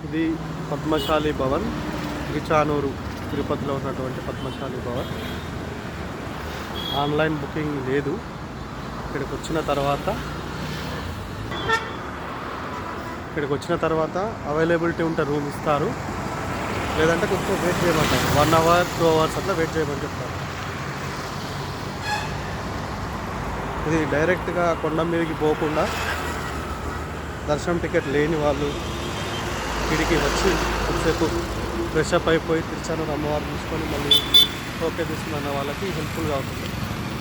ఇది పద్మశాలి భవన్, గిచానూరు, తిరుపతిలో ఉన్నటువంటి పద్మశాలి భవన్. ఆన్లైన్ బుకింగ్ లేదు. ఇక్కడికి వచ్చిన తర్వాత అవైలబిలిటీ ఉంటే రూమ్ ఇస్తారు, లేదంటే కొంచెం వెయిట్ చేయమంటారు. 1 అవర్ 2 అవర్స్ అట్లా వెయిట్ చేయమని చెప్తారు. ఇది డైరెక్ట్గా కొండ మీదకి పోకుండా దర్శనం టికెట్ లేని వాళ్ళు ఇక్కడికి వచ్చి కొంతసేపు ఫ్రెష్ అప్ అయిపోయి తిరుచానూరు అమ్మవారు చూసుకొని మళ్ళీ ఓకే తీసుకున్న వాళ్ళకి హెల్ప్ఫుల్గా ఉంటుంది.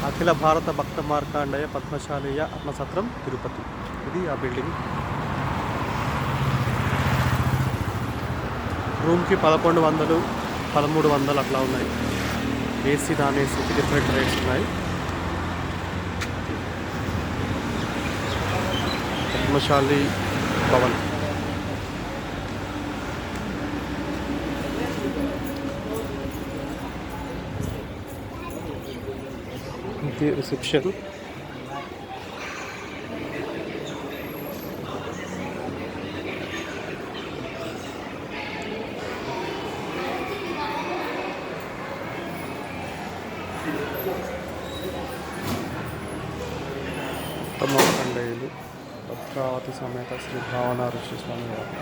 అఖిల భారత భక్త మార్కాండేయ పద్మశాలీయ అన్నసత్రం తిరుపతి. ఇది ఆ బిల్డింగ్. రూమ్కి 1100, 1300 అట్లా ఉన్నాయి. ఏసీ నాన్ ఏసీకి డిఫరెంట్ రేట్స్ ఉన్నాయి. పద్మశాలి భవన్. ఇది రిసెప్షన్. మార్కండేయులు భద్రావతి సమేత శ్రీ భావన ఋషి స్వామి వారు.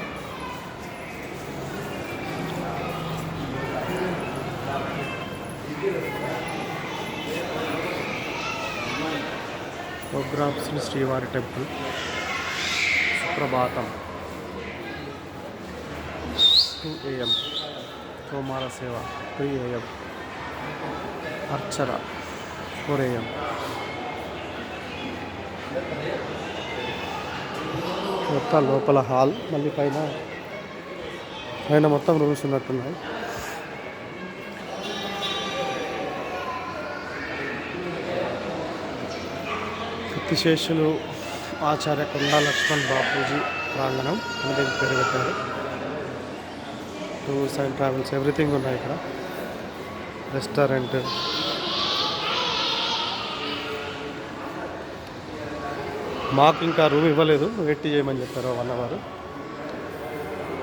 ప్రోగ్రామ్ శ్రీవారి టెంపుల్. సుప్రభాతం 2 AM, సోమార సేవ 3 AM, అర్చన 4 AM. మొత్తం లోపల హాల్, మళ్ళీ పైన మొత్తం రూమ్స్ ఉన్నట్టున్నాయి. కీర్తిశేషులు ఆచార్య కొండా లక్ష్మణ్ బాపూజీ ప్రాంగణం అని దీనికి పేరు పెట్టారు. టూర్స్ అండ్ ట్రావెల్స్ ఎవ్రీథింగ్ ఉన్నాయి ఇక్కడ. రెస్టారెంట్. మాకు ఇంకా రూమ్ ఇవ్వలేదు, వెయిట్ చేయమని చెప్పారు 1 అవర్.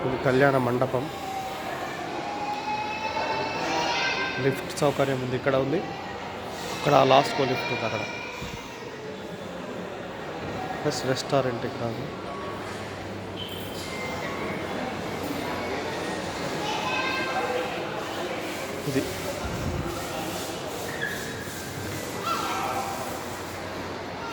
ఇది కళ్యాణ మండపం. లిఫ్ట్ సౌకర్యం ఉంది, ఇక్కడ ఉంది. ఇక్కడ లాస్ట్కో లిఫ్ట్ ఉంది అక్కడ. ప్లస్ రెస్టారెంట్ ఇక్కడ ఉంది. ఇది